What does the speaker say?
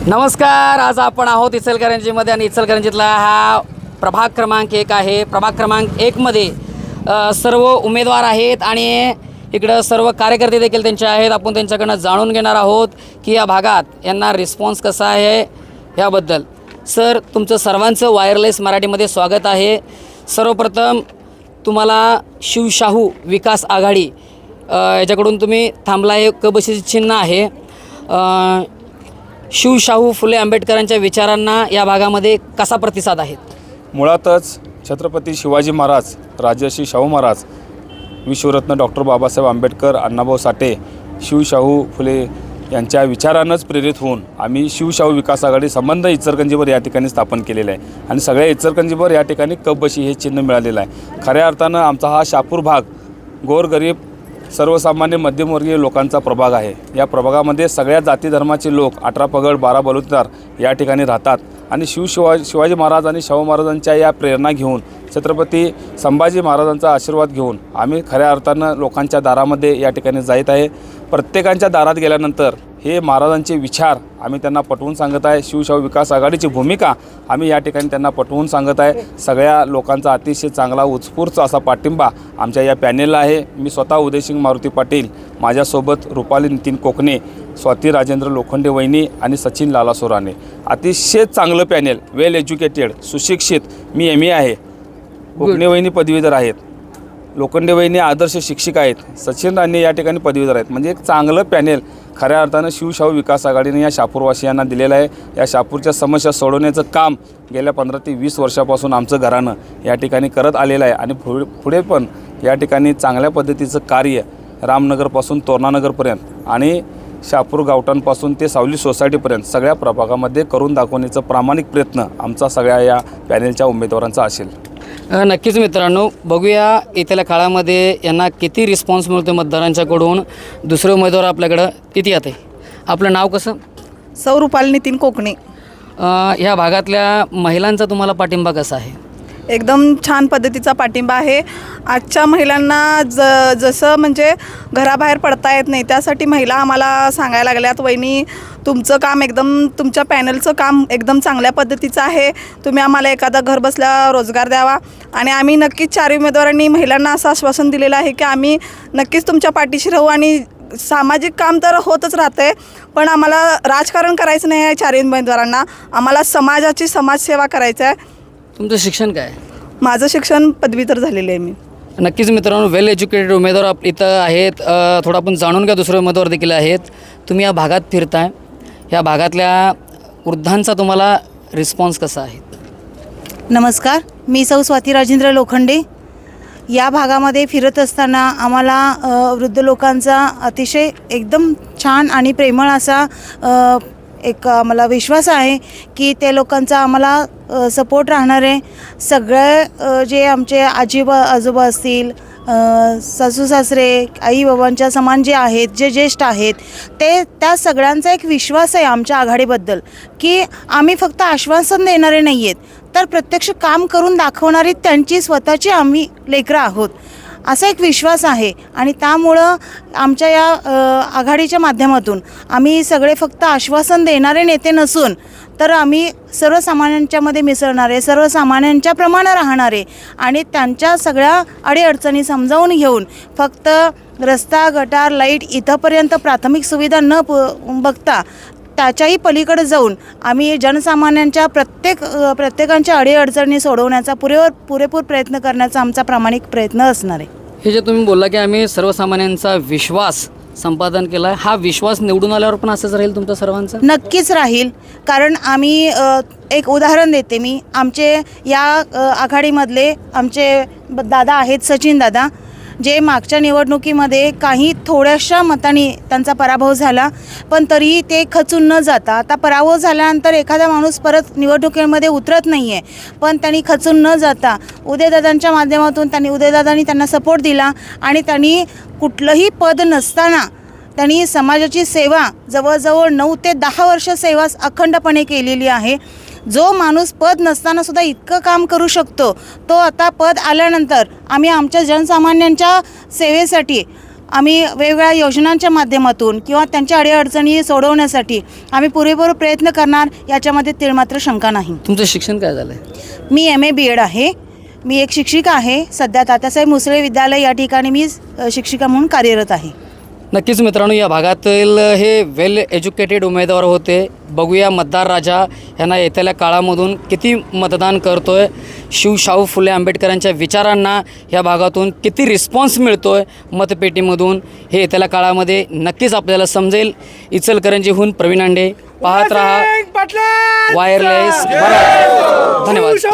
नमस्कार, आज आपण आहोत इचलकरंजीमध्ये आणि इचलकरंजीतला हा प्रभाग क्रमांक 1 आहे। प्रभाग क्रमांक 1 मध्ये सर्व उमेदवार आहेत आणि इकडं सर्व कार्यकर्ते देखील त्यांचे आहेत। आपण त्यांच्याकडनं जाणून घेणार आहोत की या भागात यांना रिस्पॉन्स कसा आहे याबद्दल। सर, तुमचं सर्वांचं वायरलेस मराठीमध्ये स्वागत आहे। सर्वप्रथम तुम्हाला शिवशाहू विकास आघाडी याच्याकडून तुम्ही थांबला आहे, क बशीचे चिन्ह आहे। शिवशाहू फुले आंबेडकरांच्या विचारांना या भागामध्ये कसा प्रतिसाद आहे? मुळातच छत्रपती शिवाजी महाराज, राजर्षी शाहू महाराज, विश्वरत्न डॉक्टर बाबासाहेब आंबेडकर, अण्णाभाऊ साठे, शिवशाहू फुले यांच्या विचारांनाच प्रेरित होऊन आम्ही शिवशाहू विकास आघाडी संबंध इचलकरंजीवर या ठिकाणी स्थापन केलेलं आहे आणि सगळ्या इचलकरंजीवर या ठिकाणी कपबशी हे चिन्ह मिळालेलं आहे। खऱ्या अर्थानं आमचा हा शहापूर भाग गोरगरीब सर्वसामान्य मध्यमवर्गीय लोकांचा प्रभाग आहे। या प्रभागामध्ये सगळ्या जाती धर्माचे लोक 18 पगड 12 बलुतेदार या ठिकाणी राहतात आणि शिवाजी महाराज आणि शाहू महाराजांच्या या प्रेरणा घेऊन, छत्रपती संभाजी महाराजांचा आशीर्वाद घेऊन आम्ही खऱ्या अर्थानं लोकांच्या दारामध्ये या ठिकाणी जात आहे। प्रत्येकांच्या दारात गेल्यानंतर हे महाराजांचे विचार आम्ही त्यांना पटवून सांगत आहे। शिवशाहू विकास आघाडीची भूमिका आम्ही या ठिकाणी त्यांना पटवून सांगत आहे। सगळ्या लोकांचा अतिशय चांगला उत्स्फूर्त असा पाठिंबा आमच्या या पॅनेलला आहे। मी स्वतः उदयसिंग मारुती पाटील, माझ्यासोबत रुपाली नितीन कोकणे, स्वाती राजेंद्र लोखंडे वहिनी आणि सचिन लाला सोराने। अतिशय चांगलं पॅनेल, वेल एज्युकेटेड, सुशिक्षित। मी MA आहे, कोकणे वहिनी पदवीधर आहेत, लोखंडे वहिनी आदर्श शिक्षिका आहेत, सचिन राणे या ठिकाणी पदवीधर आहेत। म्हणजे एक चांगलं पॅनेल खऱ्या अर्थानं शिवशाहू विकास आघाडीने या शहापूरवासियांना दिलेलं आहे। या शहापूरच्या समस्या सोडवण्याचं काम गेल्या 15 ते 20 वर्षापासून आमचं घराणं या ठिकाणी करत आलेलं आहे आणि पुढे पण या ठिकाणी चांगल्या पद्धतीचं कार्य रामनगरपासून तोरणानगरपर्यंत आणि शहापूर गावठाणपासून ते सावली सोसायटीपर्यंत सगळ्या प्रभागामध्ये करून दाखवण्याचा प्रामाणिक प्रयत्न आमचा सगळ्या या पॅनेलच्या उमेदवारांचा असेल। नक्कीच मित्रांनो, बघूया येत्या काळामध्ये यांना किती रिस्पॉन्स मिळतो मतदारांच्याकडून। दुसरे उमेदवार आपल्याकडं किती येते? आपलं नाव कसं? सौ रुपाली नितीन कोकणे। ह्या भागातल्या महिलांचा तुम्हाला पाठिंबा कसा आहे? एकदम छान पद्धतीचा पाठिंबा आहे। आजच्या महिलांना जसं म्हणजे घराबाहेर पडता येत नाही, त्यासाठी महिला आम्हाला सांगायला लागल्यात, वहिनी तुमचं काम एकदम, तुमच्या पॅनलचं काम एकदम चांगल्या पद्धतीचं आहे, तुम्ही आम्हाला एखादा घर बसल्या रोजगार द्यावा। आणि आम्ही नक्कीच 4 उमेदवारांनी महिलांना असं आश्वासन दिलेलं आहे की आम्ही नक्कीच तुमच्या पाठीशी राहू आणि सामाजिक काम तर होतच राहते, पण आम्हाला राजकारण करायचं नाही आहे। 4 उमेदवारांना आम्हाला समाजाची समाजसेवा करायचं आहे। तुमचं शिक्षण काय? माझं शिक्षण पदवीधर झालेलं आहे मी। नक्कीच मित्रांनो, वेल एज्युकेटेड उमेदवार इथं आहेत। थोडं आपण जाणून घ्या, दुसरे उमेदवार देखील आहेत। तुम्ही या भागात फिरताय, या भागातल्या वृद्धांचा तुम्हाला रिस्पॉन्स कसा आहे? नमस्कार, मी सौ स्वाती राजेंद्र लोखंडे। या भागामध्ये फिरत असताना आम्हाला वृद्ध लोकांचा अतिशय एकदम छान आणि प्रेमळ असा एक आम्हाला विश्वास आहे की ते लोकांचा आम्हाला सपोर्ट राहणार आहे। सगळे जे आमचे आजोबा असतील, सासू सासरे, आई बाबांच्या समान जे आहेत, जे ज्येष्ठ आहेत, ते त्या सगळ्यांचा एक विश्वास आहे आमच्या आघाडीबद्दल की आम्ही फक्त आश्वासन देणारे नाही आहेत, तर प्रत्यक्ष काम करून दाखवणारी त्यांची स्वतःची आम्ही लेकरं आहोत, असा एक विश्वास आहे। आणि त्यामुळं आमच्या या आघाडीच्या माध्यमातून आम्ही सगळे फक्त आश्वासन देणारे नेते नसून, तर आम्ही सर्वसामान्यांच्यामध्ये मिसळणारे, सर्वसामान्यांच्या प्रमाणे राहणारे आणि त्यांच्या सगळ्या अडीअडचणी समजावून घेऊन फक्त रस्ता, गटार, लाईट इथंपर्यंत प्राथमिक सुविधा न बघता त्याच्याही पलीकडे जाऊन आम्ही जनसामान्यांच्या प्रत्येकांच्या अडीअडचणी सोडवण्याचा पुरेपूर प्रयत्न करण्याचा आमचा प्रामाणिक प्रयत्न असणार आहे। हे जे तुम्ही बोलला की आम्ही सर्वसामान्यांचा विश्वास संपादन केला आहे, हा विश्वास निवडून आल्यावर पण असंच राहील तुमचा सर्वांचा? नक्कीच राहील, कारण आम्ही एक उदाहरण देते मी। आमचे या आघाडीमधले आमचे दादा आहेत, सचिन दादा, जे मागच्या निवडणुकीमध्ये काही थोड्याशा मतांनी त्यांचा पराभव झाला, पण तरीही ते खचून न जाता, आता पराभव झाल्यानंतर एखादा माणूस परत निवडणुकीमध्ये उतरत नाही आहे, पण त्यांनी खचून न जाता उदयदादांच्या माध्यमातून उदयदादांनी त्यांना सपोर्ट दिला आणि त्यांनी कुठलंही पद नसताना त्यांनी समाजाची सेवा जवळजवळ 9 ते 10 वर्ष सेवा अखंडपणे केलेली आहे। जो माणूस पद नसताना सुद्धा इतकं काम करू शकतो, तो आता पद आल्यानंतर आम्ही आमच्या जनसामान्यांच्या सेवेसाठी आम्ही वेगवेगळ्या योजनांच्या माध्यमातून किंवा त्यांच्या अडीअडचणी सोडवण्यासाठी आम्ही पुरेपूर प्रयत्न करणार, याच्यामध्ये तिळमात्र शंका नाही. तुमचं शिक्षण काय झालं आहे? मी MA BEd आहे. मी एक शिक्षिका आहे. सध्या तात्यासाहेब मुसळे विद्यालय या ठिकाणी मी शिक्षिका म्हणून कार्यरत आहे. नक्कीच मित्रांनो, या भागातील हे वेल एज्युकेटेड उमेदवार होते. बघूया मतदार राजा यांना येत्या काळामधून किती मतदान करतोय, शाहू फुले आंबेडकरांच्या विचारांना या भागातून किती रिस्पॉन्स मिळतोय मतपेटीमधून, हे येत्या काळामध्ये नक्कीच आपल्याला समजेल. इचलकरंजीहून प्रवीण आंडे, पाहत रहा वायरलेस. धन्यवाद.